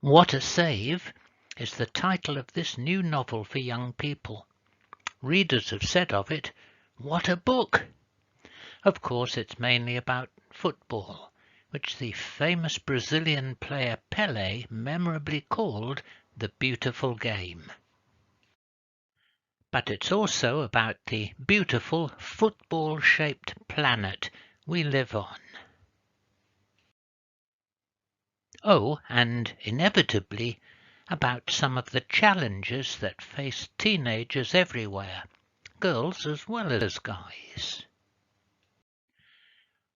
What a Save is the title of this new novel for young people. Readers have said of it, "What a book!" Of course, it's mainly about football, which the famous Brazilian player Pelé memorably called the beautiful game. But it's also about the beautiful football-shaped planet we live on. Oh, and inevitably about some of the challenges that face teenagers everywhere, girls as well as guys.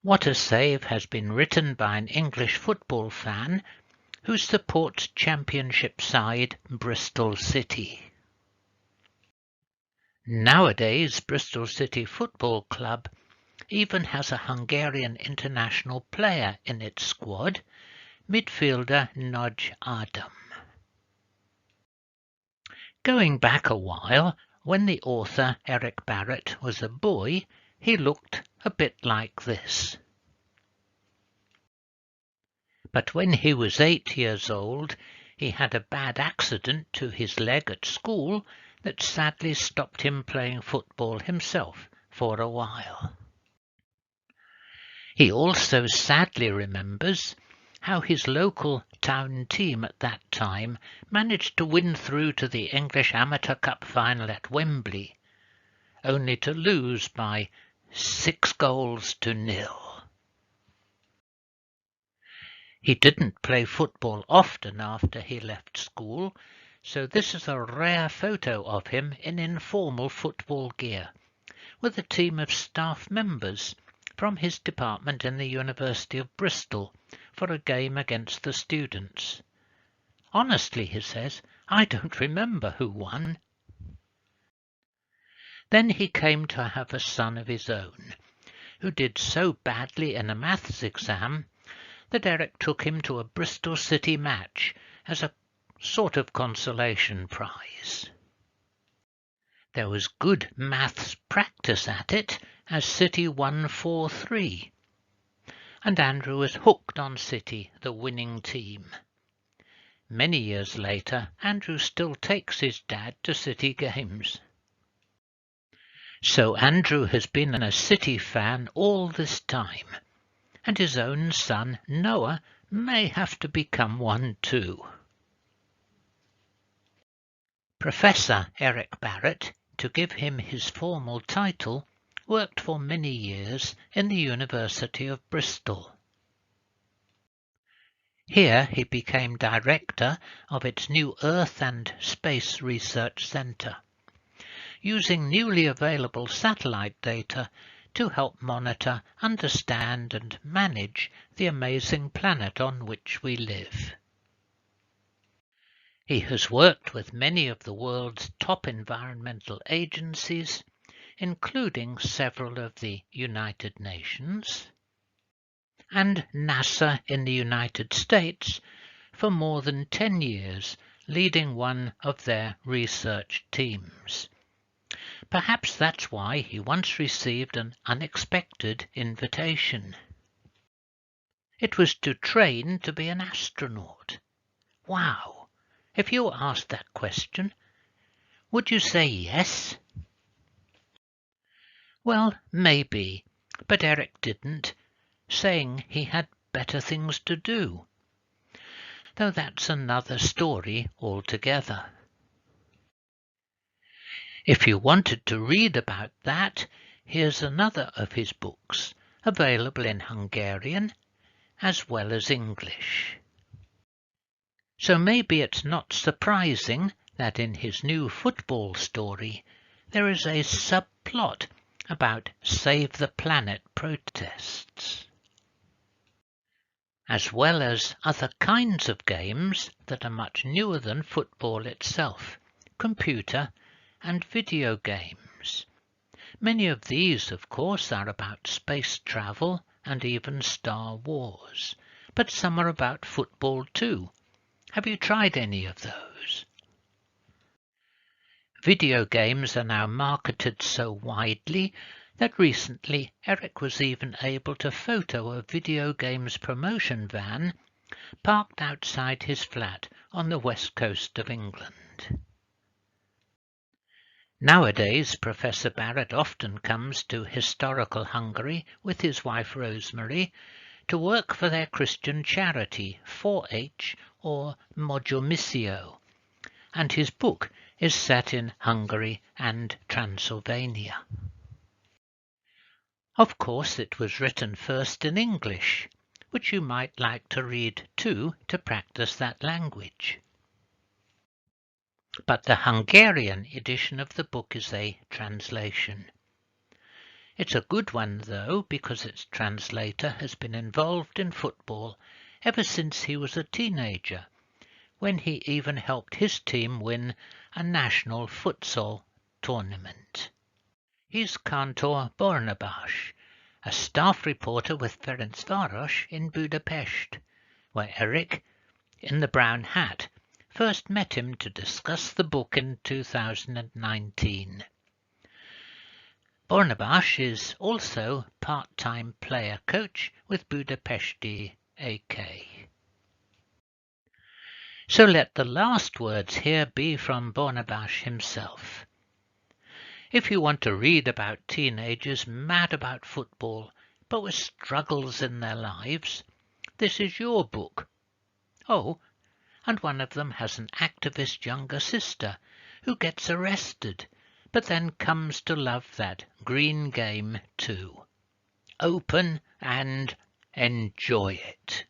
What a Save has been written by an English football fan who supports Championship side Bristol City. Nowadays, Bristol City Football Club even has a Hungarian international player in its squad, midfielder Nagy Adam. Going back a while, when the author Eric Barrett was a boy, he looked a bit like this. But when he was 8 years old, he had a bad accident to his leg at school that sadly stopped him playing football himself for a while. He also sadly remembers how his local town team at that time managed to win through to the English Amateur Cup final at Wembley, only to lose by 6-0. He didn't play football often after he left school, so this is a rare photo of him in informal football gear, with a team of staff members from his department in the University of Bristol for a game against the students. Honestly, he says, I don't remember who won. Then he came to have a son of his own, who did so badly in a maths exam that Eric took him to a Bristol City match as a sort of consolation prize. There was good maths practice at it, as City won 4-3, and Andrew was hooked on City, the winning team. Many years later, Andrew still takes his dad to City games. So Andrew has been a City fan all this time, and his own son Noah may have to become one too. Professor Eric Barrett, to give him his formal title, worked for many years in the University of Bristol. Here he became director of its new Earth and Space Research Centre, using newly available satellite data to help monitor, understand and manage the amazing planet on which we live. He has worked with many of the world's top environmental agencies, including several of the United Nations and NASA in the United States for more than 10 years, leading one of their research teams. Perhaps that's why he once received an unexpected invitation. It was to train to be an astronaut. Wow! If you were asked that question, would you say yes? Well, maybe, but Eric didn't, saying he had better things to do. Though that's another story altogether. If you wanted to read about that, here's another of his books, available in Hungarian as well as English. So maybe it's not surprising that in his new football story there is a subplot about Save the Planet protests, as well as other kinds of games that are much newer than football itself, computer and video games. Many of these, of course, are about space travel and even Star Wars, but some are about football too. Have you tried any of those? Video games are now marketed so widely that recently Eric was even able to photo a video games promotion van parked outside his flat on the west coast of England. Nowadays, Professor Barrett often comes to historical Hungary with his wife Rosemary to work for their Christian charity 4-H or Mojomisio, and his book is set in Hungary and Transylvania. Of course, it was written first in English, which you might like to read too to practice that language. But the Hungarian edition of the book is a translation. It's a good one, though, because its translator has been involved in football ever since he was a teenager, when he even helped his team win a national futsal tournament. He's Kantor Barnabás, a staff reporter with Ferencváros in Budapest, where Eric, in the brown hat, first met him to discuss the book in 2019. Barnabás is also part-time player coach with Budapesti AK. So let the last words here be from Barnabás himself. If you want to read about teenagers mad about football but with struggles in their lives, this is your book. Oh, and one of them has an activist younger sister who gets arrested, but then comes to love that green game too. Open and enjoy it.